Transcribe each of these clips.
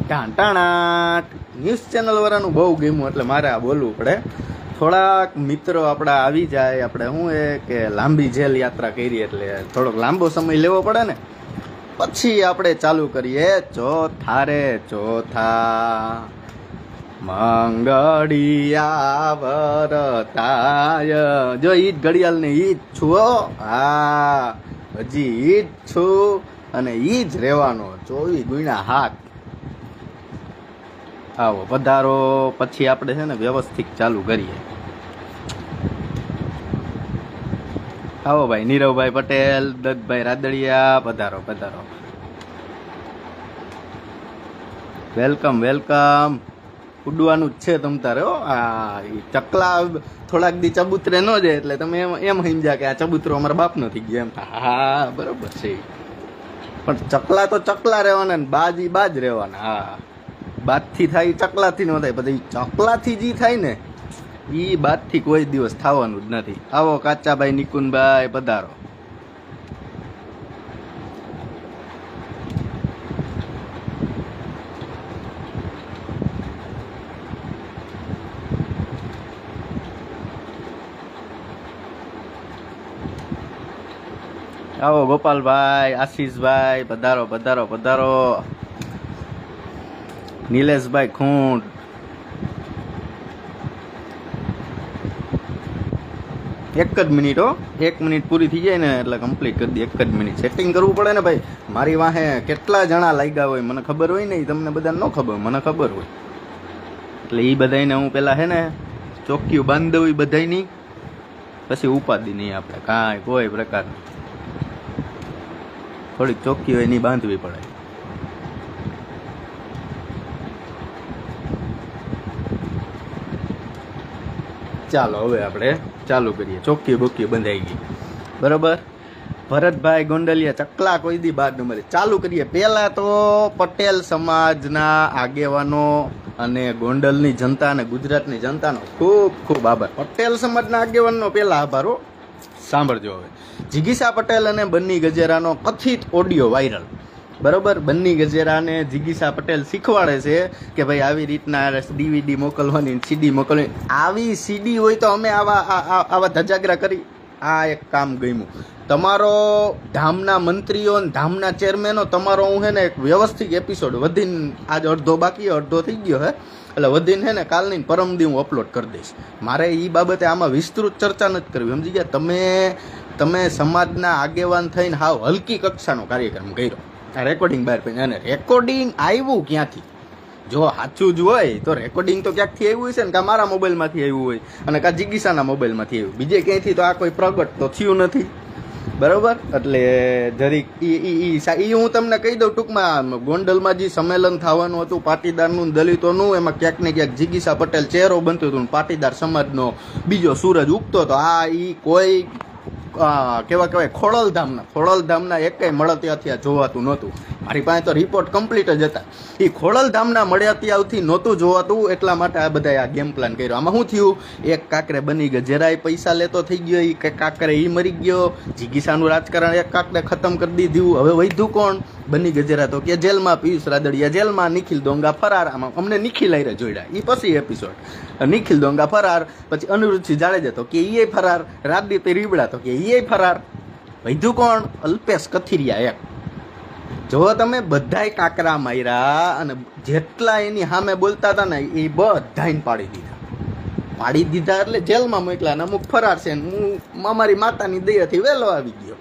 ટાંટાણા news channel વાળાનું બહુ ગમ્યું એટલે મારે આ બોલવું પડે. થોડાક મિત્રો આપણા આવી જાય, આપણે શું એ કે લાંબી જેલ યાત્રા કરી એટલે થોડોક લાંબો સમય લેવો પડે ને, પછી આપણે ચાલુ કરીએ ચોથા રે ચોથા મંગળિયા વરતાય. જો ઈ જ ઘડિયાળ ને ઈ જ છું. હા, હજી ઈ જ છું અને ઈ જ રહેવાનો 24x7. આવો પધારો. પછી આપણે છે ને વ્યવસ્થિત ચાલુ કરીએ. આવો ભાઈ નીરવભાઈ પટેલ, દત્તભાઈ રાદડિયા, પધારો પધારો. Welcome welcome. ઉડવાનું જ છે તમ તારે. આ ચકલા થોડાક દી ચબૂતરે ન જાય એટલે તમે એમ સમજ્યા કે આ ચબૂતરો અમારા બાપ નથી ગયા એમ. હા બરોબર છે, પણ ચકલા તો ચકલા રહેવાના ને બાજ ઈ બાજ રહેવાના. હા, બાદથી થાય ચકલાથી ન થાય, પછી ચકલાથી જે થાય ને ઈ બાદથી કોઈ દિવસ થવાનું જ નથી. આવો કાચાભાઈ નિકુંજભાઈ, પધારો. આવો ગોપાલભાઈ, આશીષભાઈ, પધારો પધારો પધારો. નિલેશભાઈ ખૂંટ, એક જ મિનિટ હો, 1 મિનિટ પૂરી થઈ જાય ને એટલે કમ્પ્લીટ કરી દે. 1 જ મિનિટ સેટિંગ કરવું પડે ને ભાઈ. મારી વાહે કેટલા જણા લાગ્યા હોય મને ખબર હોય ને, તમને બધાને ન ખબર, મને ખબર હોય. એટલે એ બધાને હું પેલા હે ને ચોક્કીઓ બાંધી દઉં બધાની, પછી ઉપાધિ નહીં આપણે કાંઈ કોઈ પ્રકારની. થોડીક ચોખ્ખી હોય એની બાંધવી પડે. ચાલો હવે આપણે ચાલુ કરીએ. ચોખ્ખી બોક્કી બંધાઈ ગઈ બરોબર. ભરતભાઈ ગોંડલિયા, ચકલા કોઈ દી બાદ નંબરે. ચાલુ કરીએ. પહેલા તો પટેલ સમાજના આગેવાનો અને ગોંડલની જનતા અને ગુજરાતની જનતાનો ખૂબ ખૂબ આભાર. પટેલ સમાજના આગેવાનનો પહેલા આભાર હો. સાંભળજો હવે. જિગીસા પટેલ અને બન્ની ગજેરાનો કથિત ઓડિયો વાયરલ બરોબર. બન્ની ગજેરાને જિગીસા પટેલ શીખવાડે છે કે ભાઈ આવી રીતના DVD મોકલવાની, CD મોકલવાની. આવી CD હોય તો અમે આવા ધજાગરા કરી. આ એક કામ ગમ્યું. તમારો ધામના મંત્રીઓ ધામના ચેરમેનો તમારો હું હે ને એક વ્યવસ્થિત એપિસોડ વધીને, આજ અડધો બાકી અડધો થઈ ગયો હે એટલે વધીને હે ને કાલની પરમદી હું અપલોડ કરી દઈશ. મારે એ બાબતે આમાં વિસ્તૃત ચર્ચા નથી કરવી, સમજી ગયા તમે સમાજના આગેવાન થઈને હાવ હલકી કક્ષાનો કાર્યક્રમ કર્યો. આ રેકોર્ડિંગ બહાર પડી અને રેકોર્ડિંગ આવ્યું ક્યાંથી? જો સાચું જ હોય તો રેકોર્ડિંગ તો ક્યાંકથી આવ્યું છે ને, કાં મારા મોબાઈલમાંથી આવ્યું હોય અને કાં જિગીસાના મોબાઈલમાંથી આવ્યું. બીજે ક્યાંયથી તો આ કોઈ પ્રગટ તો થયું નથી બરોબર. એટલે જરીક એ હું તમને કહી દઉં ટૂંકમાં. ગોંડલમાં જે સંમેલન થવાનું હતું પાટીદારનું દલિતોનું, એમાં ક્યાંક ને ક્યાંક જિગીસા પટેલ ચહેરો બનતું હતું, પાટીદાર સમાજનો બીજો સૂરજ ઉગતો હતો. આ ઈ કોઈ કેવા કહેવાય ખોડલધામના એકેય મળતિયાથી જોવાતું નહોતું. મારી પાસે તો રિપોર્ટ કમ્પ્લીટ જ હતા. એ ખોડલધામના મળતિયાથી નહોતું જોવાતું, એટલા માટે આ બધા આ ગેમ પ્લાન કર્યો. આમાં શું થયું? એક કાકરે બની ગજેરાએ પૈસા લેતો થઈ ગયો, એ કાકરે એ મરી ગયો, જિગીસાનું રાજકારણ એક કાકને ખતમ કરી દીધું. હવે વધ્યું કોણ? બની ગજેરા તો કે જેલમાં, પિયુષ રાદડિયા જેલમાં, નિખિલ દોંગા ફરાર. આમાં અમને નિખિલ આયરે જોડ્યા. એ પછી એપિસોડ નિખિલ દોંગા ફરાર. પછી અનિરુદ્ધસિંહ જાડેજા તો કે એ ફરાર, રાજદીપ રીબડા તો કે એ ફરાર. વધ્યું કોણ? અલ્પેશ કથિરિયા એક. જો તમે બધાય કાકરા માર્યા અને જેટલા એની સામે બોલતા હતા ને એ બધાને પાડી દીધા એટલે જેલમાં મોકલા. અને અમુક ફરાર છે. હું અમારી માતાની દયાથી વહેલો આવી ગયો.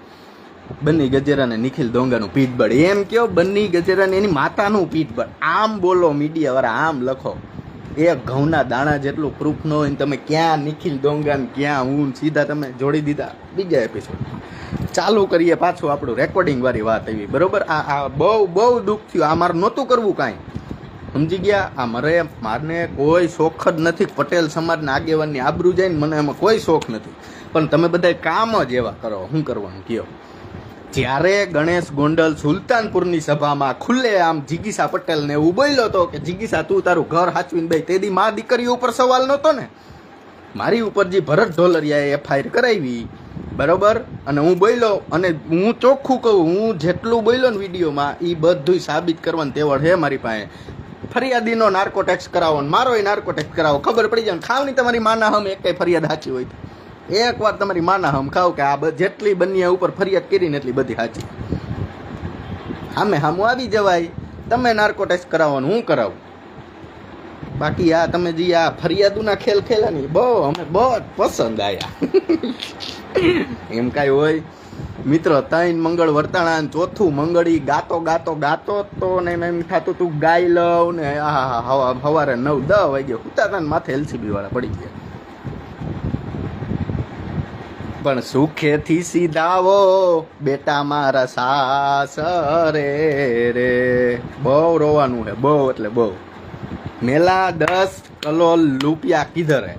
બન્ની ગજેરાને નિખિલ દોંગાનું પીઠબળ. એમ કયો બન્ની ગજેરાને એની માતાનું પીઠબળ. આમ બોલો મીડિયા વાળા, આમ લખો. એક ઘઉંના દાણા જેટલું પ્રૂફ ન હોય ને તમે ક્યાં નિખિલ દોંગાને ક્યાં હું સીધા તમે જોડી દીધા બીજા એપિસોડમાં. ચાલુ કરીએ પાછું આપણું રેકોર્ડિંગ વાળી વાત આવી બરોબર. આ બહુ દુઃખ થયું. આ મારે નહોતું કરવું કાંઈ, સમજી ગયા. આ મારને કોઈ શોખ જ નથી. પટેલ સમાજના આગેવાનની આબરૂ જાય ને મને એમાં કોઈ શોખ નથી, પણ તમે બધા કામ જ એવા કરો. શું કરવાનું કયો? જ્યારે ગણેશ ગોંડલ સુલતાનપુરની સભામાં ખુલ્લે આમ જિગીસા પટેલને એવું બોલ્યો હતો કે જિગીસા તું તારું ઘર હાચવીને ભાઈ, તેદી મા દીકરીઓ ઉપર સવાલ નહોતો ને. મારી ઉપર જે ભરત ઢોલરિયાએ FIR કરાવી બરોબર, અને હું બોલ્યો, અને હું ચોખ્ખું કહું, હું જેટલું બોલ્યો ને વિડીયોમાં એ બધું સાબિત કરવાની તેવડ છે મારી પાસે. ફરિયાદીનો નાર્કો ટેક્સ કરાવો ને મારોય નાર્કો ટેક્સ કરાવો, ખબર પડી જાય. ખાવ નહીં તમારી માના હમ એક કઈ ફરિયાદ સાચી હોય તો એકવાર તમારી માના હમ ખાવ કે આ જેટલી બન્યા ઉપર ફરિયાદ કરીને એટલી બધી સાચી. હામું આવી જવાય. તમે નાર્કો ટેક્સ કરાવવાનું હું કરાવું. બાકી આ તમે જે આ ફરિયાદોના ખેલ ખેલા ની બહુ પસંદ આયા. એમ કાંઈ હોય મિત્રો, 3 મંગળ વર્તાણા, ચોથું મંગળી ગાતો તો ને એમ થતું તું ગાઈ લઉં ને સવારે 9-10 વાગે ઉતા હતા ને માથે એલસીબી વાળા પડી ગયા. પણ સુખેથી સીધાવો બેટા મારા સાસરે રે. બહુ રોવાનું હે, બહુ એટલે બહુ. મેલા 10 કરોડ રૂપિયા કિધર હે,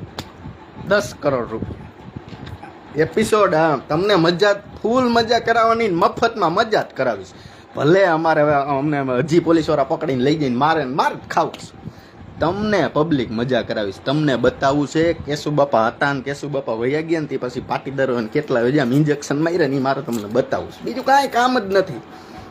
10 કરોડ રૂપિયા એપિસોડ. તમને મજા ફૂલ મજા કરાવવાની, મફતમાં મજા જ કરાવીશ. ભલે અમને હજી પોલીસ વાળા પકડીને લઈ જઈને મારે જ ખાવું. તમને પબ્લિક મજા કરાવીશ. તમને બતાવું છે કેશુ બાપા હતા ને કેશુ બાપા વયા ગયા ને પછી પાટીદારો કેટલા વયા ઇન્જેક્શન માર્યા ને મારે તમને બતાવું છે. બીજું કાંઈ કામ જ નથી.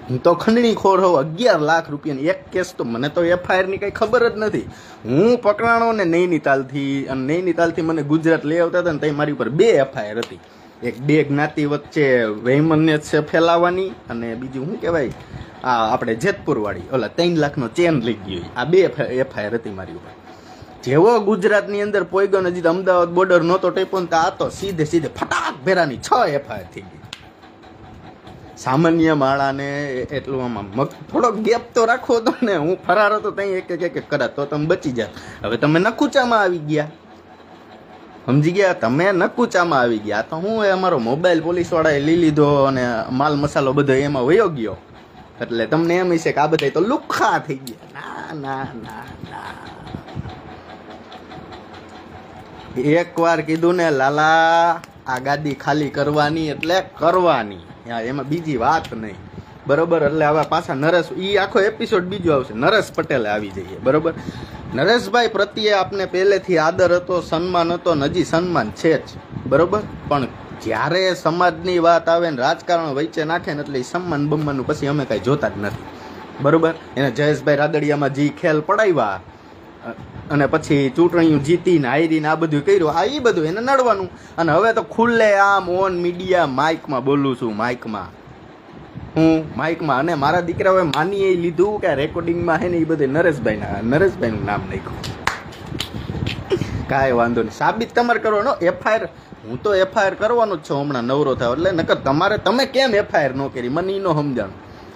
હું તો ખંડણી ખોર હોઉં. 11 લાખ રૂપિયાની એક કેસ તો મને તો FIR ની કઈ ખબર જ નથી. હું પકડાણો ને નૈનીતાલથી, અને નૈનીતાલથી મને ગુજરાત લઈ આવતા હતા ને ત્યાં મારી ઉપર 2 FIR હતી. એક 2 જ્ઞાતિ વચ્ચે વૈમન્ય છે ફેલાવાની, અને બીજું શું કહેવાય આપણે જેતપુર વાળી ઓલા 3 લાખનો ચેન લઈ ગયો. આ 2 FIR હતી મારી ઉપર. જેવો ગુજરાતની અંદર પોઈગો ને હજી અમદાવાદ બોર્ડર નહોતો ટેપો ને આ તો સીધે ફટાક ભેરાની 6 FIR થઈ ગઈ. સામાન્ય માળાને એટલું આમાં થોડોક ગેપ તો રાખવો તો ને. હું ફરાર હતો ત્યાં એક કરાત તો તમે બચી જાત. હવે તમે નકુચામાં આવી ગયા, સમજી ગયા, તમે નકુચામાં આવી ગયા. તો હું અમારો મોબાઈલ પોલીસ વાળાએ લઈ લીધો અને માલ મસાલો બધો એમાં વયો ગયો. એટલે તમને એમ હશે કે આ બધા તો લુખ્ખા થઈ ગયા. ના. એકવાર કીધું ને લાલા આ ગાદી ખાલી કરવાની એટલે કરવાની, એમાં બીજી વાત નહીં. બરોબર. એટલે હવે પાછા નરેશ, આખો એપિસોડ બીજો આવશે. નરેશ પટેલે આવી જઈએ. બરોબર. નરેશભાઈ પ્રત્યે આપને પહેલેથી આદર હતો, સન્માન હતો, હજી સન્માન છે જ. બરોબર. પણ જ્યારે સમાજની વાત આવે ને રાજકારણ વચ્ચે નાખે ને એટલે સન્માન બમ્માનનું પછી અમે કાંઈ જોતા જ નથી. બરોબર. એને જયેશભાઈ રાદડિયામાં જે ખેલ પડાવ્યા અને પછી ચૂંટણીઓ જીતીને હારીને આ બધું કર્યું, એ બધું એને નડવાનું. અને હવે તો ખુલ્લે આમ ઓન મીડિયા માઇકમાં બોલું છું. માઇકમાં અને મારા દીકરાઓએ માની લીધું કે રેકોર્ડિંગમાં હે ને એ બધે નરેશભાઈનું નામ નાખ્યું. કાંઈ વાંધો નહીં, સાબિત તમારે કરવાનો. FIR હું તો FIR કરવાનો જ છું હમણાં નવરો થાવ એટલે. નકર તમે કેમ FIR ન કરી મને ઈ ન સમજાણ.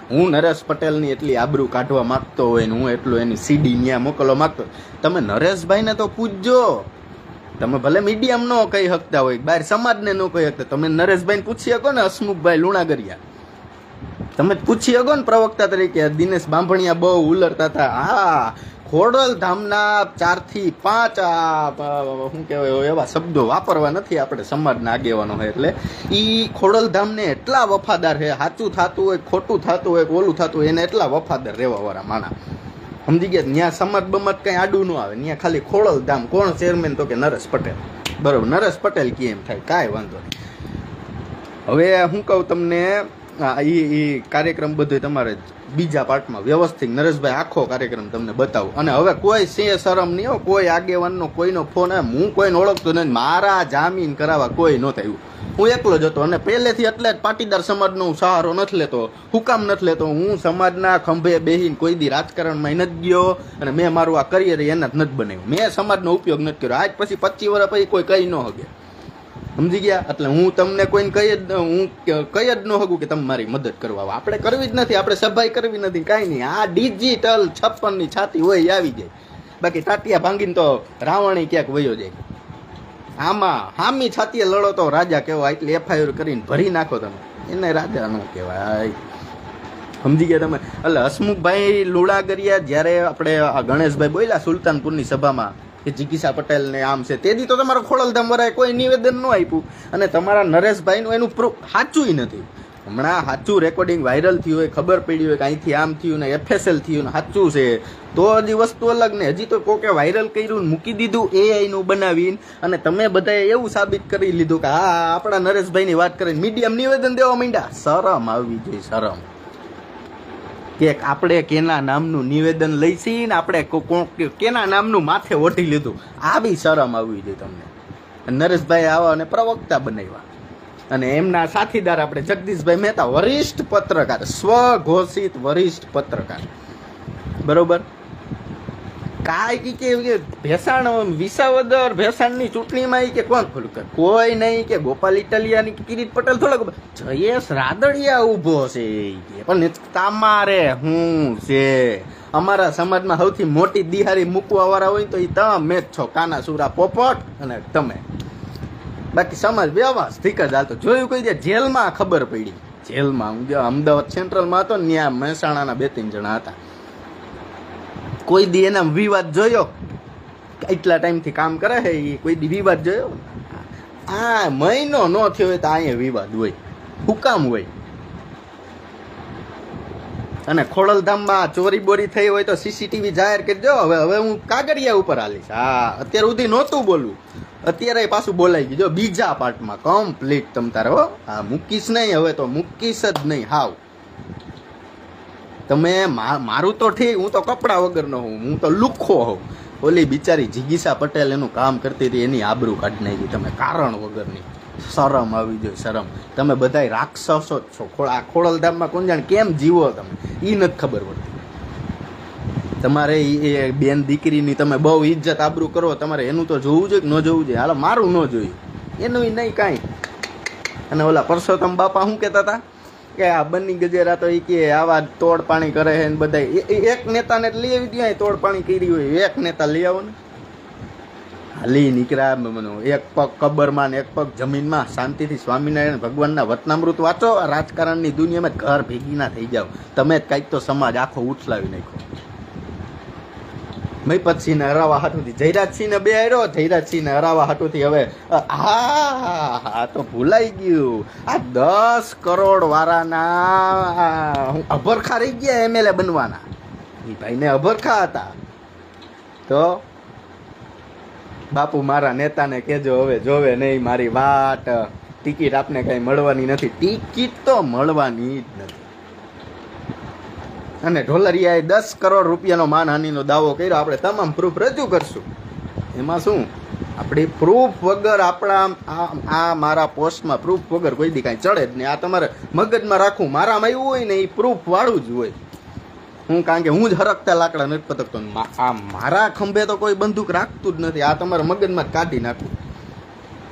હું નરેશ પટેલની એટલી આબરૂ કાઢવા માંગતો હોય ને હું એટલું એની CD ન્યા મોકલવા માંગતો, તમે નરેશભાઈને તો પૂછજો. તમે ભલે મીડિયમ ન કહી શકતા હોય, બહાર સમાજને ન કહી શકતા, તમે નરેશભાઈને પૂછી શકો ને. હસમુખભાઈ લુણાગરિયા તમે પૂછી શકો ને પ્રવક્તા તરીકે. દિનેશ બાંભણિયા બહુ ઉલરતા હતા. હા, ખોડલધામના 4 થી 5 શું કહેવાય એવા શબ્દો વાપરવા નથી આપણે સમાજના આગેવાનો હોય. એટલે એ ખોડલધામને એટલા વફાદાર છે. સાચું થતું હોય, ખોટું થતું હોય, ઓલું થતું હોય, એને એટલા વફાદાર રહેવાવાળા માણા. સમજી ગયા. ત્યાં સમાજ બમત કંઈ આડું ન આવે. ત્યાં ખાલી ખોડલધામ કોણ ચેરમેન તો કે નરેશ પટેલ. બરોબર. નરેશ પટેલ કેમ થાય કાંઈ વાંધો નહીં. હવે હું કહું તમને, એ કાર્યક્રમ બધો તમારે બીજા પાર્ટમાં વ્યવસ્થિત નરેશભાઈ આખો કાર્યક્રમ તમને બતાવું. અને હવે કોઈ શરમ નહીં હો, કોઈ આગેવાનનો કોઈનો ફોન આવે. હું કોઈને ઓળખતો નથી. મારા જામીન કરાવવા કોઈ ન થયું. હું એકલો જ હતો અને પહેલેથી એટલે જ પાટીદાર સમાજનો હું સહારો નથી લેતો. હુકામ નથી લેતો. હું સમાજના ખંભે બેહીને કોઈ દી રાજકારણમાં નથી ગયો અને મેં મારું આ કરિયર એના જ નથી બનાવ્યું. મેં સમાજનો ઉપયોગ નથી કર્યો. આજ પછી 25 વર્ષ પછી કોઈ કહી ન શકે. સમજી ગયા. એટલે હું તમને કોઈને કહી જ ન શકું કે તમે મારી મદદ કરવા. આપણે કરવી જ નથી. આપણે સભાઈ કરવી નથી. કાંઈ નહીં. આ ડિજિટલ 56ની છાતી હોય આવી જાય. બાકી ટાટિયા ભાંગીને તો રાવણી ક્યાંક વયો જાય. આમાં હામી છાતીએ લડો તો રાજા કહેવાય. એટલે FIR કરીને ભરી નાખો તમે, એને રાજા ન કહેવાય. સમજી ગયા તમે. એટલે હસમુખભાઈ લુણાગરિયા જ્યારે આપણે આ ગણેશભાઈ બોલ્યા સુલતાનપુરની સભામાં કે જીગીસા પટેલ ને આમ છે, તેથી તો તમારો ખોડલધામ વરાય કોઈ નિવેદન ન આપ્યું. અને તમારા નરેશભાઈનું એનું પ્રૂફ સાચું નથી. હમણાં સાચું રેકોર્ડિંગ વાયરલ થયું હોય, ખબર પડી હોય કે અહીંથી આમ થયું ને FSL થયું ને સાચું છે તો હજી વસ્તુ અલગ ને. હજી તો કોકે વાયરલ કર્યું મૂકી દીધું AI નું બનાવીને, અને તમે બધાએ એવું સાબિત કરી લીધું કે હા આપણા નરેશભાઈની વાત કરીને મીડિયમ નિવેદન દેવા માંડ્યા. શરમ આવવી જોઈએ, શરમ. કે આપણે કેના નામનું નિવેદન લઈશી ને આપણે કેના નામનું માથે ઓઢી લીધું, આવી શરમ આવવી જોઈએ તમને. નરેશભાઈ આવા અને પ્રવક્તા બનાવ્યા, અને એમના સાથીદાર આપણે જગદીશભાઈ મહેતા, વરિષ્ઠ પત્રકાર, સ્વઘોષિત વરિષ્ઠ પત્રકાર, બરોબર. કાંઈ કે ભેસાણ વિસાવદર ભેસાણની ચૂંટણીમાં કે કોણ ખોલું કે કોઈ નહીં, કે ગોપાલ ઇટાલિયાની કે કિરીટ પટેલ થોડાક, જયેશ રાદડિયા ઊભો છે કે. પણ તમારે શું છે, અમારા સમાજમાં સૌથી મોટી દિહારી મૂકવા વાળા હોય તો એ તમે જ છો, કાના સુરા પોપટ અને તમે. બાકી સમાજ વ્યવસ્થિત જ હાલતો. જોયું કોઈ દે જેલમાં ખબર પડી, જેલમાં અમદાવાદ સેન્ટ્રલમાં હતો ને, ત્યાં મહેસાણાના 2-3 જણા હતા. કોઈ દી એના વિવાદ જોયો? એટલા ટાઈમથી કામ કરે છે એ કોઈ દી વિવાદ જોયો? આ મહિનો ન થયો હોય તો અહીંયા વિવાદ હોય, હુકામ હોય. અને ખોડલધામમાં ચોરી બોરી થઈ હોય તો સીસીટીવી જાહેર કરી દો. હવે હું કાગળિયા ઉપર હાલીશ. હા, અત્યાર સુધી નહોતું બોલવું, અત્યારે પાછું બોલાઈ ગયું. જો બીજા પાર્ટમાં કમ્પ્લીટ તમ તારે હો. હા, મૂકીશ નહીં, હવે તો મૂકીશ જ નહીં હાવ. તમે મારું તો ઠીક, હું તો કપડા વગરનો હું, હું તો લુખ્ખો હોઉં. ઓલી બિચારી જિગીસા પટેલ એનું કામ કરતી હતી, એની આબરૂ કાઢી નાખી તમે કારણ વગરની. શરમ આવી જોઈએ, શરમ. તમે બધાય રાક્ષસો જ છો. આ ખોડલધામમાં કોણ જાણે કેમ જીવો તમે, એ નથી ખબર પડતી. તમારે એ બેન દીકરીની તમે બહુ ઇજ્જત આબરૂ કરો, તમારે એનું તો જોવું જોઈએ કે ન જોવું જોઈએ? હાલો, મારું ન જોયું, એનું નહીં કાંઈ. અને ઓલા પરસોત્તમ બાપા શું કહેતા હતા કે આ બની ગજેરા તો એ કે આવા તોડ પાણી કરે છે ને બધા. એક નેતાને લઈ આવી દો, તોડ પાણી કરી હોય, એક નેતા લઈ આવો ને. હાલી નીકળ્યા, એક પગ કબરમાં ને એક પગ જમીનમાં, શાંતિથી સ્વામિનારાયણ ભગવાનના વતનામૃત વાંચો. રાજકારણની દુનિયામાં ઘર ભેગી ના થઈ જાવ તમે. કાંઈક તો સમાજ આખો ઉછલાવી નાખ્યો. મહીપતસિંહને હરાવવા હાટુથી જયરાજસિંહને બે આવ્યો, જયરાજસિંહને હરાવવા હાટુથી હવે હા તો ભૂલાઈ ગયું. આ 10 કરોડ વાળાના અભરખા રહી ગયા એમએલએ બનવાના. એ ભાઈને અભરખા હતા. તો બાપુ મારા નેતાને કહેજો હવે જોવે નહીં મારી વાટ. ટિકિટ આપને કઈ મળવાની નથી, ટિકિટ તો મળવાની જ નથી. અને ઢોલરિયાએ 10 કરોડ રૂપિયાનો માનહાનિનો દાવો કર્યો. આપણે તમામ પ્રૂફ રજૂ કરશું. એમાં શું, આપણી પ્રૂફ વગર આપણા આ મારા પોસ્ટમાં પ્રૂફ વગર કોઈ દી કાંઈ ચડે જ નહીં. આ તમારે મગજમાં રાખવું, મારામાં એવું હોય ને એ પ્રૂફ વાળું જ હોય. હું કારણ કે હું જ હરકતા લાકડા નથી પતકતો. આ મારા ખંભે તો કોઈ બંદૂક રાખતું જ નથી. આ તમારા મગજમાં જ કાઢી નાખવું.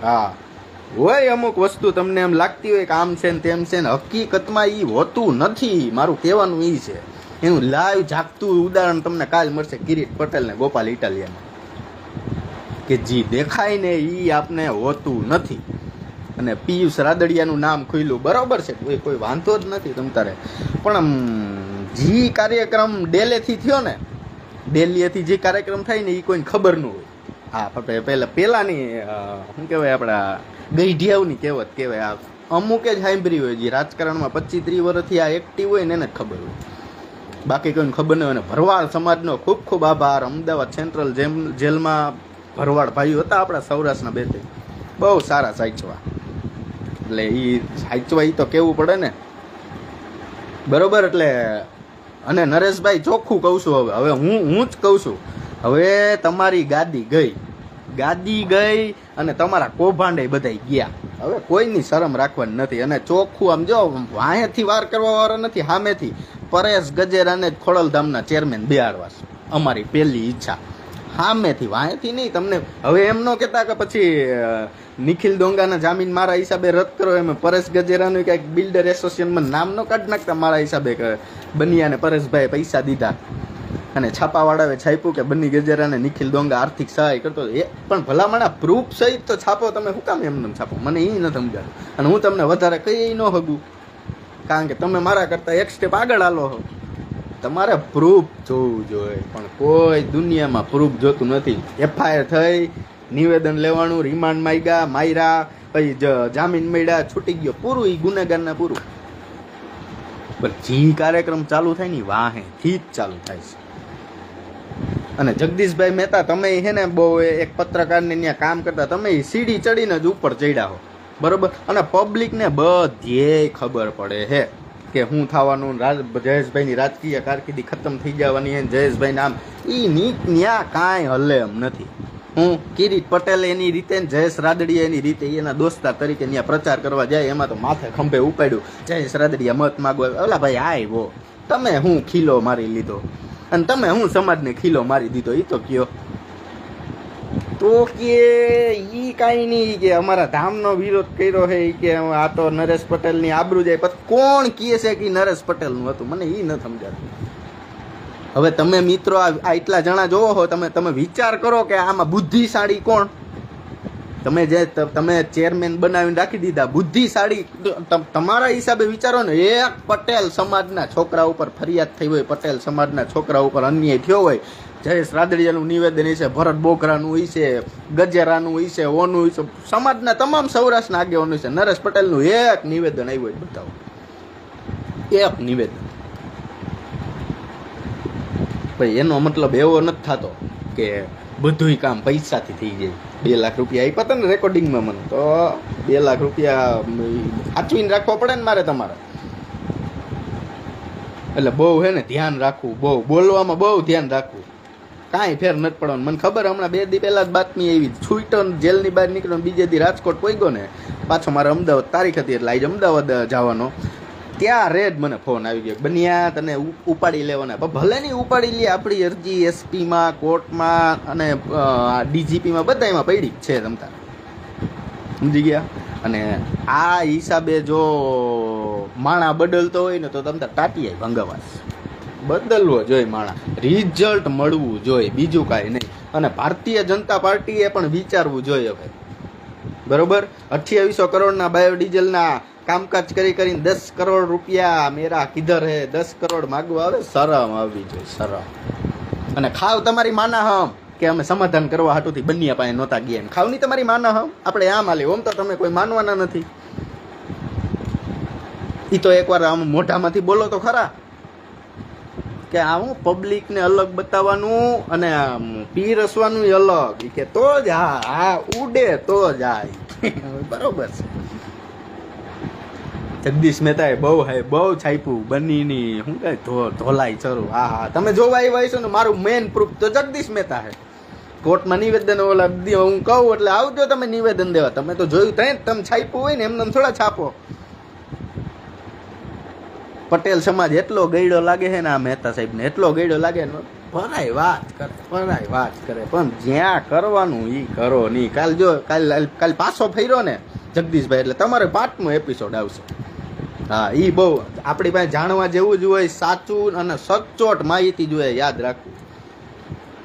હા, હોય અમુક વસ્તુ તમને એમ લાગતી હોય કે આમ છે ને તેમ છે ને, હકીકતમાં એ હોતું નથી. મારું કહેવાનું એ છે. એનું લાઈવ જાગતું ઉદાહરણ તમને કાલ મળશે કિરીટ પટેલ ને ગોપાલ ઇટાલિયામાં, કે જી દેખાય ને એ આપને હોતું નથી. અને પિયુષ રાદડિયાનું નામ ખુલ્યું, બરોબર છે, કોઈ વાંધો જ નથી તમ તારે. પણ જે કાર્યક્રમ ડેલેથી થયો ને, ડેલીએથી જે કાર્યક્રમ થાય ને એ કોઈને ખબર ન હોય. હા, પેલાની શું કહેવાય, આપણા ગઈઢિયાઓની કહેવત કહેવાય. આ અમુકે જ સાંભળી હોય, જે રાજકારણમાં 25-30 વર્ષથી આ એક્ટિવ હોય ને એને જ ખબર હોય, બાકી કોઈને ખબર નહીં હોય. અને ભરવાડ સમાજનો ખૂબ ખૂબ આભાર. અમદાવાદ સેન્ટ્રલ જેલમાં ભરવાડ ભાઈઓ હતા આપણા સૌરાષ્ટ્રના 2-3, બહુ સારા સાચવા. એટલે એ સાચવા એ તો કેવું પડે ને, બરોબર. એટલે અને નરેશભાઈ ચોખ્ખું કહું છું, હવે હું જ કહું છું, હવે તમારી ગાદી ગઈ અને તમારા કૌભાંડે બધા ગયા. હવે કોઈની શરમ રાખવાની નથી. અને ચોખ્ખું આમ જો, વાંહેથી વાર કરવા વાળો નથી, સામેથી પરેશ ગજેરાને જ ખોડલધામના ચેરમેન બેહાડવા છે અમારી પહેલી ઈચ્છા. સામેથી, વાંહેથી નહીં. તમને હવે એમ ન કહેતા કે પછી નિખિલ ડોંગાના જામીન મારા હિસાબે રદ કરો, એમ પરેશ ગજેરાનું કંઈક બિલ્ડર એસોસિએશનમાં નામ ન કાઢી નાખતા મારા હિસાબે કે બનિયાને પરેશભાઈ પૈસા દીધા અને છાપાવાળાએ છાપ્યું કે બની ગજેરાને નિખિલ ડોંગા આર્થિક સહાય કરતો. એ પણ ભલામણા પ્રૂફ સહિત તો છાપો. તમે શું કામ એમને છાપો, મને એ નથી સમજાતું. અને હું તમને વધારે કઈ ન હગું, કારણ કે તમે મારા કરતાં એક સ્ટેપ આગળ હાલો છો. તમારે પ્રૂફ જોવું જોઈએ, પણ કોઈ દુનિયામાં પ્રૂફ જોતું નથી. એફઆઈઆર થઈ, નિવેદન લેવાનું, રિમાન્ડ માર્યા, પછી જામીન મળ્યા, છૂટી ગયો, પૂરું. એ ગુનેગારના પૂરું. પણ જે કાર્યક્રમ ચાલુ થાય ને વાહેથી જ ચાલુ થાય છે. અને જગદીશભાઈ મહેતા, તમે છે ને બહુ એક પત્રકારને ત્યાં કામ કરતા, તમે સીડી ચડીને જ ઉપર ચડ્યા હો, બરોબર. અને પબ્લિકને બધે ખબર પડે છે કે હું થવાનું, જયેશભાઈની રાજકીય કારકિર્દી ખતમ થઈ જવાની છે, જયેશભાઈ નામ ઈ ન્યા કાંઈ હલે એમ નથી. હું કિરીટ પટેલ એની રીતે, જયેશ રાદડિયા એની રીતે એના દોસ્તાર તરીકે ત્યાં પ્રચાર કરવા જાય, એમાં તો માથે ખંભે ઉપાડ્યું જયેશ રાદડિયા મત માગો. ઓલા ભાઈ આવ્યો, તમે હું ખીલો મારી લીધો અને તમે હું સમાજને ખીલો મારી દીધો એ તો કયો. તો કે ઈ કાંઈ નહીં કે અમારા ધામનો વિરોધ કર્યો છે કે આ તો નરેશ પટેલની આબરૂ જાય. પછી કોણ કહે છે કે નરેશ પટેલનું હતું? મને એ ન સમજાતું. હવે તમે મિત્રો આ એટલા જણા જોવો હો, તમે વિચાર કરો કે આમાં બુદ્ધિશાળી કોણ? તમે ચેરમેન બનાવીને રાખી દીધા, બુદ્ધિશાળી તમારા હિસાબે વિચારો ને. એક પટેલ સમાજના છોકરા ઉપર ફરિયાદ થઈ હોય, પટેલ સમાજના છોકરા ઉપર અન્યાય થયો હોય, જયેશ રાદડિયાનું નિવેદન હશે, ભરત બોઘરાનું હશે, ગજેરાનું હશે, ઓનું હશે, સમાજના તમામ સૌરાષ્ટ્રના આગેવાનો હશે, નરેશ પટેલનું એક નિવેદન આવ્યું હોય, બતાવો એક નિવેદન. ભાઈ એનો મતલબ એવો નથી થતો કે બધું કામ પૈસાથી થઈ જાય. 2 લાખ રૂપિયા આપ્યા હતા ને રેકોર્ડિંગમાં મને, તો 2 લાખ રૂપિયા સાચવીને રાખવા પડે ને મારે તમારે. એટલે બહુ હે ને ધ્યાન રાખવું, બહુ બોલવામાં બહુ ધ્યાન રાખવું, કાંઈ ફેર નથી પડવાનું. મને ખબર હમણાં 2 દી પહેલા જ બાતમી આવી, છૂટો જેલની બહાર નીકળ્યો, બીજે દી રાજકોટ પહોંચ્યો ને, પાછો મારે અમદાવાદ તારીખ હતી એટલે આજે અમદાવાદ જવાનો. ત્યારે જ મને ફોન આવી ગયો, બનિયા તને ઉપાડી લેવાના. ભલે નહીં ઉપાડી લે, આપણી અરજી એસપીમાં, કોર્ટમાં અને ડીજીપીમાં બધામાં પડી જ છે, તમતા સમજી ગયા. અને આ હિસાબે જો માણા બદલતો હોય ને તો તમતા ટાટિયા ભંગવાસ બદલવો જોઈએ, માણા રિઝલ્ટ મળવું જોઈએ, બીજું કાંઈ નહીં. અને ભારતીય જનતા પાર્ટીએ પણ વિચારવું જોઈએ ભાઈ, બરોબર. 2800 કરોડના બાયોડીઝલના કામકાજ કરીને 10 કરોડ રૂપિયા મેરા કિધર હે, 10 કરોડ માગવા આવે, શરમ આવવી જોઈએ, શરમ. અને ખાવ તમારી માના હમ કે અમે સમાધાન કરવા હાટુથી બન્યા પાસે નહોતા ગયા, ખાવ નહીં તમારી માના હમ, આપણે આમ હાલે. ઓમ તો તમે કોઈ માનવાના નથી. એ તો એકવાર આમ મોઢામાંથી બોલો તો ખરા કે આવું પબ્લિકને અલગ બતાવવાનું અને પીરસવાનું અલગ, કે તો જ હા ઉડે તો જાય. બરોબર છે. જગદીશ મહેતાએ બહુ છાપ્યું બનીની, શું કહે ધોલાઈ ચરું. હા તમે જોવા આવ્યા છો ને, મારું મેન પ્રૂફ તો જગદીશ મહેતા હે. કોર્ટમાં નિવેદન ઓલા હું કહું એટલે આવજો તમે નિવેદન દેવા. તમે તો જોયું ત્યાં તમે છાપ્યું હોય ને, એમને થોડા છાપો. પટેલ સમાજ એટલો ગયડો લાગે છે ને આ મહેતા સાહેબને, એટલો ગયડો લાગે ને, ભરાય વાત કરે, પણ જ્યાં કરવાનું ઈ કરો નહીં. કાલ પાછો ફર્યો ને જગદીશભાઈ, એટલે તમારે 5મો એપિસોડ આવશે. હા ઈ બહુ આપણી પાસે જાણવા જેવું જ હોય, સાચું અને સચોટ માહિતી જોઈએ, યાદ રાખવું.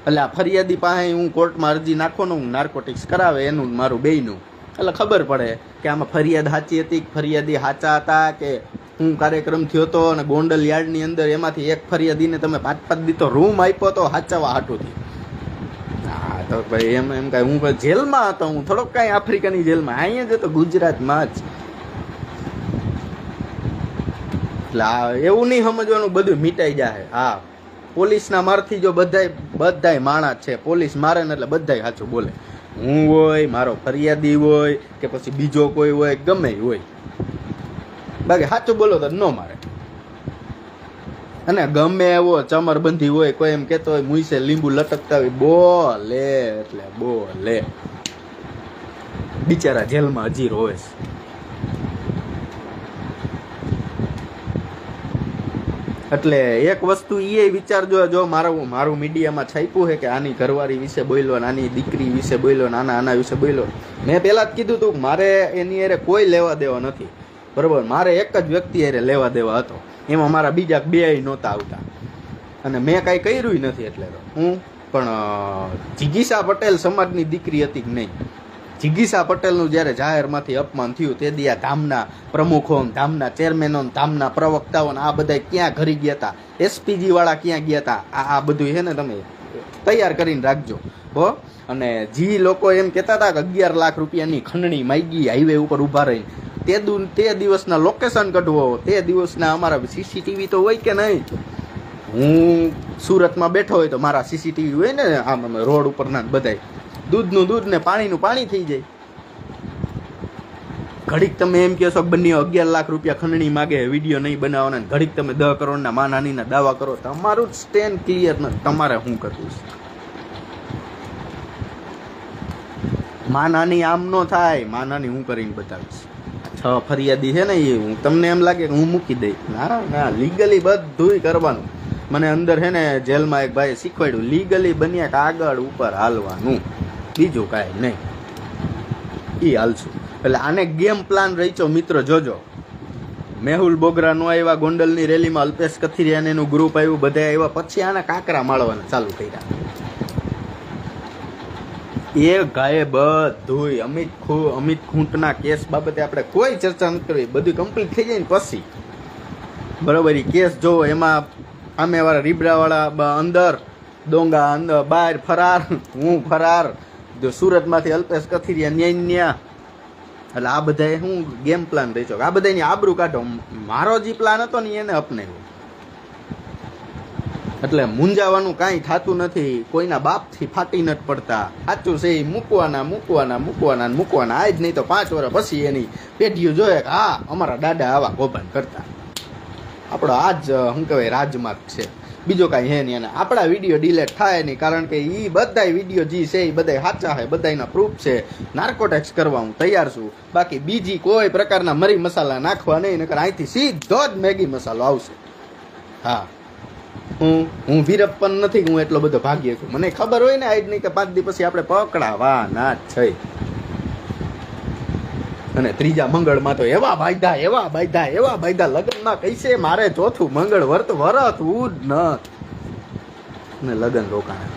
એટલે આ ફરિયાદી પાસે હું કોર્ટમાં અરજી નાખવાનું, નાર્કોટિક્સ કરાવે એનું મારું બેયનું, એટલે ખબર પડે કે આમાં ફરિયાદ સાચી હતી, ફરિયાદી સાચા હતા, કે હું કાર્યક્રમ થયો હતો અને ગોંડલ યાર્ડની અંદર એમાંથી એક ફરિયાદીને તમે 5-5 દીધો રૂમ આપ્યો તો સાચવા હાટુથી. હા તો ભાઈ એમ કાંઈ હું જેલમાં હતો, હું થોડોક કાંઈ આફ્રિકાની જેલમાં, અહીંયા જ હતો ગુજરાતમાં જ. એટલે એવું નહીં સમજવાનું બધું મીટાઈ જાય. હા પોલીસના મારથી જો બધાય માણા છે, પોલીસ મારે ને એટલે બધાય સાચું બોલે. હું હોય, મારો ફરિયાદી હોય, કે પછી બીજો કોઈ હોય, ગમે હોય, બાકી સાચું બોલો તો ન મારે. અને ગમે એવો ચમરબંધી હોય, કોઈ એમ કેતો હોય મુઈસે લીંબુ લટકતા હોય, બોલે એટલે બોલે. બિચારા જેલમાં હજી રોવે છે. એટલે એક વસ્તુ એ વિચારજો, જો મારું મીડિયામાં છાપ્યું છે કે આની ઘરવાળી વિશે બોલ્યો, આની દીકરી વિશે બોલ્યો, આના વિશે બોલ્યો, મેં પહેલા જ કીધું હતું મારે એની અરે કોઈ લેવા દેવા નથી, બરોબર. મારે એક જ વ્યક્તિ અરે લેવા દેવા હતો, એમાં મારા બીજા 2 નહોતા આવતા, અને મેં કાંઈ કર્યું નથી. એટલે તો હું પણ જિગીષા પટેલ સમાજની દીકરી હતી કે નહીં, જિગીષા પટેલનું જ્યારે જાહેરમાંથી અપમાન થયું તે દી આ ધામના પ્રમુખો, ધામના ચેરમેનો, ધામના પ્રવક્તાઓ આ બધા ક્યાં ઘરી ગયા હતા, એસપીજી વાળા ક્યાં ગયા હતા, આ બધું છે ને તમે તૈયાર કરીને રાખજો હો. અને જે લોકો એમ કહેતા હતા કે 11 લાખ રૂપિયાની ખંડણી માગી હાઈવે ઉપર ઊભા રહીને, તે દિવસના લોકેશન કઢવો, તે દિવસના અમારા સીસીટીવી તો હોય કે નહીં. હું સુરતમાં બેઠો હોય તો મારા સીસીટીવી હોય ને આમ રોડ ઉપરના બધાય, દૂધનું દૂધ ને પાણીનું પાણી થઈ જાય. ઘડીક તમે એમ કહેશો કે બંને 11 લાખ રૂપિયા ખંડણી માગે વિડીયો નહીં બનાવવાના, ઘડીક તમે 10 કરોડના માનહાનીના દાવા કરો, તમારું સ્ટેન્ડ ક્લિયર નથી. તમારે શું કરવું છે? માનહાની આમ નો થાય. માનહાની હું કરીને બતાવીશ. 6 ફરિયાદી છે ને એ હું તમને એમ લાગે કે હું મૂકી દઈશ. ના ના, લીગલી બધુંય કરવાનું. મને અંદર છે ને જેલમાં એક ભાઈ શીખવાડ્યું, લીગલી બન્યા કે આગળ ઉપર હાલવાનું, બીજું કાંઈ નહીં. એ હાલશું. એટલે આને ગેમ પ્લાન રહીચો મિત્રો, જોજો. મેહુલ બોગરા નો આવ્યા ગોંડલની રેલીમાં, અલ્પેશ કથિરિયા એનું ગ્રુપ આવ્યું, બધા આવ્યા, પછી આના કાંકરા માળવાના ચાલુ કર્યા. એ ગાયે બધુંય અમિત ખૂંટના કેસ બાબતે આપણે કોઈ ચર્ચા નથી કરવી, બધું કમ્પ્લીટ થઈ જાય ને પછી બરોબર. કેસ જોવો, એમાં સામેવાળા રીબડાવાળા અંદર ડોંગા, અંદર બહાર ફરાર, હું ફરાર, સુરતમાંથી અલ્પેશ કથિરિયા ન્યા. એટલે આ બધા હું ગેમ પ્લાન રહી છો, આ બધાની આબરૂ કાઢો. મારો જે પ્લાન હતો ને એને અપનાવ્યો. એટલે મૂંઝાવાનું કાંઈ થતું નથી, કોઈના બાપથી ફાટી નથી પડતા. સાચું છે એ મૂકવાના આજ નહીં તો 5 વર્ષ પછી એની પેઢીઓ જોઈએ કે હા અમારા દાદા આવા કૌભાંડ કરતા. આપણો આજ શું કહેવાય રાજમાર્ગ છે, બીજો કાંઈ હે નહીં. અને આપણા વિડીયો ડિલેટ થાય નહીં, કારણ કે એ બધા વિડીયો જે છે એ બધા સાચા છે, બધાના પ્રૂફ છે. નાર્કોટેક્સ કરવા હું તૈયાર છું, બાકી બીજી કોઈ પ્રકારના મરી મસાલા નાખવા નહીં, નકર અહીંથી સીધો જ મેગી મસાલો આવશે. હા, હું વીરપ્પન નથી, હું એટલો બધો ભાગ્ય છું. મને ખબર હોય ને આજ નહીં કે 5 દિવસ પછી આપણે પકડાવાના જ છે. અને ત્રીજા મંગળમાં તો એવા બાયધા લગ્નમાં કહીશે મારે ચોથું મંગળ વરતવું જ ન લગ્ન રોકાણા.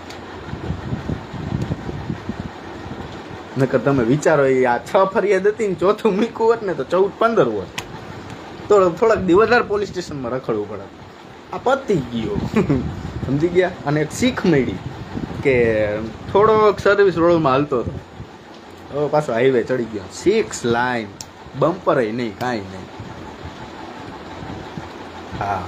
નકર તમે વિચારો, આ 6 ફરિયાદ હતી ને ચોથું મૂક્યું હોત ને તો 14-15 હોત, તો થોડાક દી વધારે પોલીસ સ્ટેશનમાં રખડવું પડે. આ પતી ગયો, સમજી ગયા. અને એક શીખ મળી કે થોડોક સર્વિસ રોડમાં હાલતો હતો, હવે પાછો હાઈવે ચડી ગયો, 6 લાઈન, બમ્પર નહીં, કાંઈ નહીં. હા,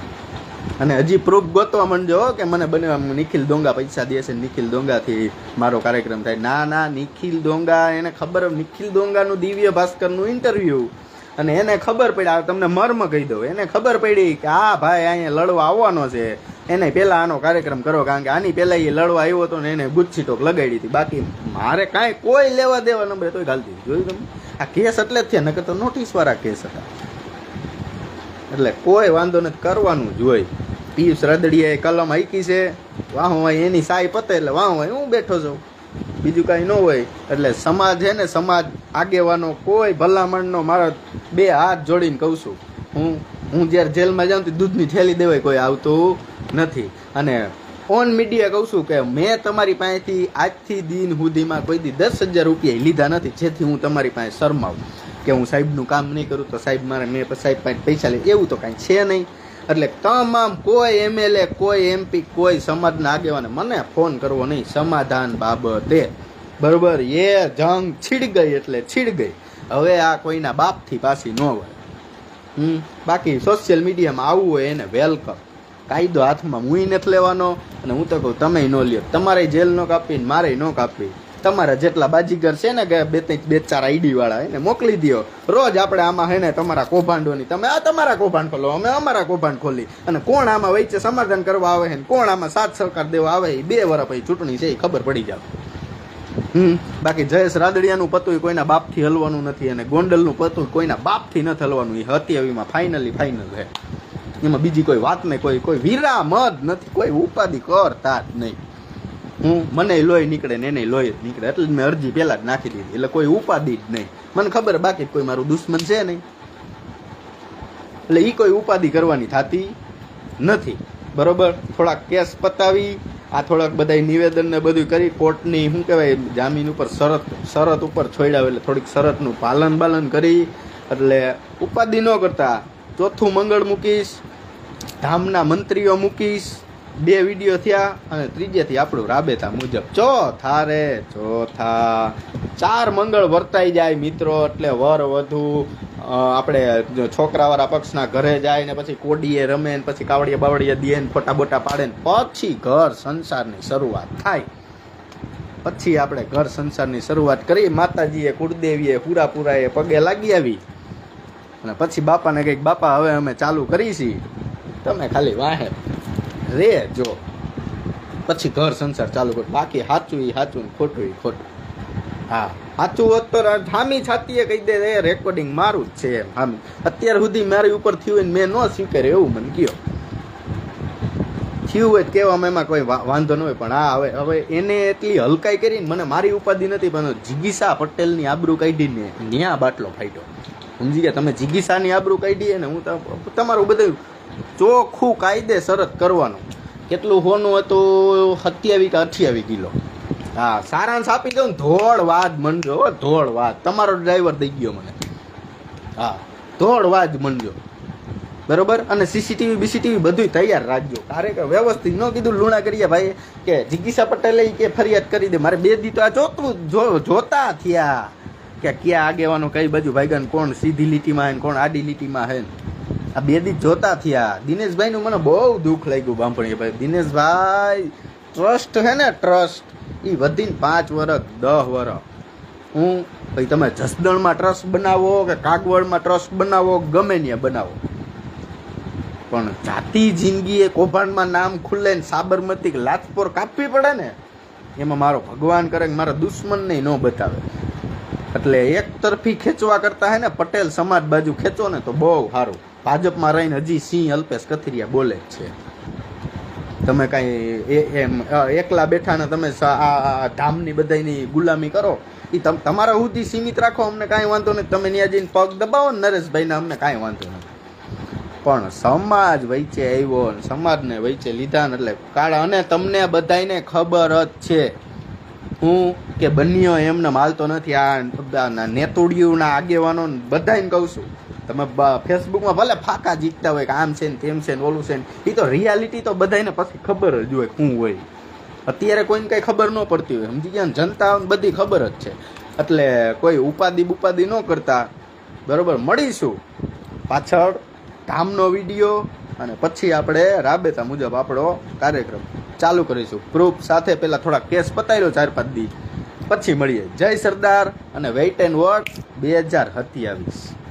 અને હજી પ્રૂફ ગોતવા માંડજો કે મને બને નિખિલ ડોંગા પૈસા દે છે, નિખિલ ડોંગાથી મારો કાર્યક્રમ થાય. ના, નિખિલ ડોંગા, એને ખબર, નિખિલ ડોંગાનું દિવ્ય ભાસ્કરનું ઇન્ટરવ્યુ, અને એને ખબર પડી, તમને મર્મ કહી દઉં, એને ખબર પડી કે આ ભાઈ અહીંયા લડવા આવવાનો છે, એને પહેલા આનો કાર્યક્રમ કરો, કારણ કે આની પહેલા એ લડવા આવ્યો હતો ને એને ગુચ્છી ટોક લગાડી હતી. બાકી મારે કાંઈ કોઈ લેવા દેવા નંબરે તોય ઘાલતી જોયું તમે. આ કેસ એટલે જ થયા, નકર તો નોટિસ વાળા કેસ હતા. એટલે કોઈ વાંધો નથી, કરવાનું જ હોય. પિયુષ રદડિયાએ કલમ હાઈકી છે, વાહ એની સાઈ પતે એટલે વાહ હું બેઠો છું, બીજું કાંઈ ન હોય. એટલે સમાજ છે ને, સમાજ આગેવાનો કોઈ ભલામણનો મારા 2 હાથ જોડીને કહું છું, હું જ્યારે જેલમાં જાઉં તો દૂધની થેલી દેવાય કોઈ આવતું નથી. અને ઓન મીડિયા કહું છું કે મેં તમારી પાસેથી આજથી દિન સુધીમાં કોઈ દી 10,000 રૂપિયા લીધા નથી, જેથી હું તમારી પાસે શરમાવું કે હું સાહેબનું કામ નહીં કરું તો સાહેબ મારે મેં સાહેબ પાસે પૈસા લે, એવું તો કાંઈ છે નહીં. એટલે તમામ કોઈ MLA, કોઈ MP, કોઈ સમાજના આગેવાને મને ફોન કરવો નહીં સમાધાન બાબતે, બરોબર. એ જંગ છીડ ગઈ એટલે છીડ ગઈ, હવે આ કોઈના બાપથી પાછી ન હોય. બાકી સોશિયલ મીડિયામાં આવવું હોય એને વેલકમ. કાયદો હાથમાં હું નથી લેવાનો, અને હું તો કહું તમે ન લ્યો. તમારે જેલ ન કાપવી ને મારે ન કાપવી. તમારા જેટલા બાજીગર છે ને કે 2-4 ID વાળા એને મોકલી દો. રોજ આપણે આમાં હે ને તમારા કૌભાંડોની, તમે આ તમારા કૌભાંડ ખોલો, અમે અમારા કૌભાંડ ખોલી, અને કોણ આમાં વચ્ચે સમાધાન કરવા આવે છે ને કોણ આમાં સાથ સહકાર દેવા આવે, 2 વર્ષ પછી ચૂંટણી છે એ ખબર પડી જાવ. બાકી જયેશ રાદડિયાનું પતું કોઈના બાપથી હલવાનું નથી, અને ગોંડલનું પતું કોઈના બાપથી નથી હલવાનું. એ હતી હવેમાં ફાઇનલ છે, એમાં બીજી કોઈ વાત નહીં, કોઈ વિરામ જ નથી, કોઈ ઉપાધિ કરતા જ નહીં. મને લોહી નીકળે ને એને લોહી જ નીકળે, એટલે મેં અરજી પહેલા જ નાખી દીધી. એટલે કોઈ ઉપાધિ જ નહીં, મને ખબર, બાકી કોઈ મારું દુશ્મન છે નહીં, એટલે એ કોઈ ઉપાધિ કરવાની થતી નથી, બરોબર. થોડાક કેસ પતાવી, આ થોડાક બધા નિવેદન ને બધું કરી, કોર્ટની શું કહેવાય જામીન ઉપર શરત ઉપર છોડ્યા, એટલે થોડીક શરતનું પાલન કરી, એટલે ઉપાધિ ન કરતા. ચોથું મંગળ મૂકીશ, ધામના મંત્રીઓ મૂકીશ, 2 વિડીયો થયા, અને ત્રીજેથી આપણું રાબેતા મુજબ ચોથા 4 મંગળ વર્તાઈ જાય મિત્રો. એટલે વર વધુ આપણે છોકરાવાળા પક્ષના ઘરે જાય ને પછી કોડીએ રમે ને પછી કાવડિયા બાવડિયા દે ને ફોટા બોટા પાડે ને પછી ઘર સંસારની શરૂઆત થાય. પછી આપણે ઘર સંસારની શરૂઆત કરી, માતાજીએ કુળદેવીએ પૂરાએ પગે લાગી આવી, અને પછી બાપાને કંઈક બાપા હવે અમે ચાલુ કરી છીએ, તમે ખાલી વાહે રે જો પછી ઘર સંસાર ચાલુ કરો. બાકી સાચું એ સાચું, ખોટું એ ખોટું. હા સાચું હોત તો હામી છાતીએ કહી દે એ રેકોર્ડિંગ મારું જ છે એમ. હામી અત્યાર સુધી મારી ઉપર થયું હોય ને મેં ન સ્વીકાર્યું એવું મને કયો. થયું હોય કહેવામાં એમાં કોઈ વાંધો ન હોય, પણ હા હવે એને એટલી હલકાઈ કરીને મને મારી ઉપાધિ નથી, પણ જિગીસા પટેલની આબરૂ કાઢીને ન્યા બાટલો ફાટ્યો. સમજી ગયા તમે? જિગીસાની આબરૂ કાઢીએ ને હું તમારું બધું ચોખ્ખું કાયદેસર જ કરવાનું. કેટલું હોનું હતું? 27 કે 28 કિલો. હા સારાંશ આપી દઉં ને, ધોળ વાદ મનજો, ધોળ વાદ. તમારો ડ્રાઈવર દઈ ગયો મને. હા ધોળ વાદ મનજો, બરોબર. અને સીસીટીવી બીસીટીવી બધું તૈયાર રાખજો. કાર્યકર વ્યવસ્થિત ન કીધું લુણા કરીએ ભાઈ કે જિગીસા પટેલે કે ફરિયાદ કરી દે. મારે 2 દી તો આ જોતા થયા કે ક્યાં આગેવાનો કઈ બાજુ ભાઈગાન, કોણ સીધી લીટીમાં હે કોણ આડી લીટીમાં હે. આ 2 દી જોતા થયા. દિનેશભાઈનું મને બહુ દુઃખ લાગ્યું બાંભણીએ ભાઈ. દિનેશભાઈ ટ્રસ્ટ હે ને, ટ્રસ્ટ એ વધીને 5 વર્ષ 10 વર્ષ. હું ભાઈ તમે જસદણમાં ટ્રસ્ટ બનાવો કે કાગવડમાં ટ્રસ્ટ બનાવો, ગમે ત્યાં બનાવો, પણ જાતિ જિંદગી એ કૌભાંડમાં નામ ખુલ્લે ને સાબરમતી લાજપોર કાપવી પડે ને, એમાં મારો ભગવાન કરે કે મારા દુશ્મનને ન બતાવે. એટલે એક તરફી ખેંચવા કરતા હે ને પટેલ સમાજ બાજુ ખેંચો ને તો બહુ સારું. ભાજપમાં રહીને હજી સિંહ અલ્પેશ કથિરિયા બોલે જ છે. તમે કાંઈ એમ એકલા બેઠા ને તમે આ ધામની બધાની ગુલામી કરો, એ તમારા સુધી સીમિત રાખો, અમને કાંઈ વાંધો નહીં. તમે ત્યાં જઈને પગ દબાવો ને નરેશભાઈને, અમને કાંઈ વાંધો નથી. પણ સમાજ વચ્ચે આવ્યો ને સમાજને વચ્ચે લીધા ને એટલે કાળા. અને તમને બધાને ખબર જ છે હું કે બન્યો એમને માલતો નથી. આ નેતુડિયુંના આગેવાનો બધાને કહું છું, તમે ફેસબુકમાં ભલે ફાકા જીતતા હોય કે આમ છે ને તેમ છે ને ઓલું છે ને, એ તો રિયાલિટી તો બધાને પછી ખબર જ હોય શું હોય. અત્યારે કોઈને કંઈ ખબર ન પડતી હોય, સમજી ગયા ને? જનતા બધી ખબર જ છે. એટલે કોઈ ઉપાધિ ન કરતા, બરોબર. મળીશું પાછળ ધામનો વિડીયો અને પછી આપણે રાબેતા મુજબ આપણો કાર્યક્રમ ચાલુ કરીશું. પ્રૂફ સાથે પહેલાં થોડા કેસ પતાવી લો 4-5 દી, પછી મળીએ. જય સરદાર અને વેઇટ એન્ડ વોચ 2027.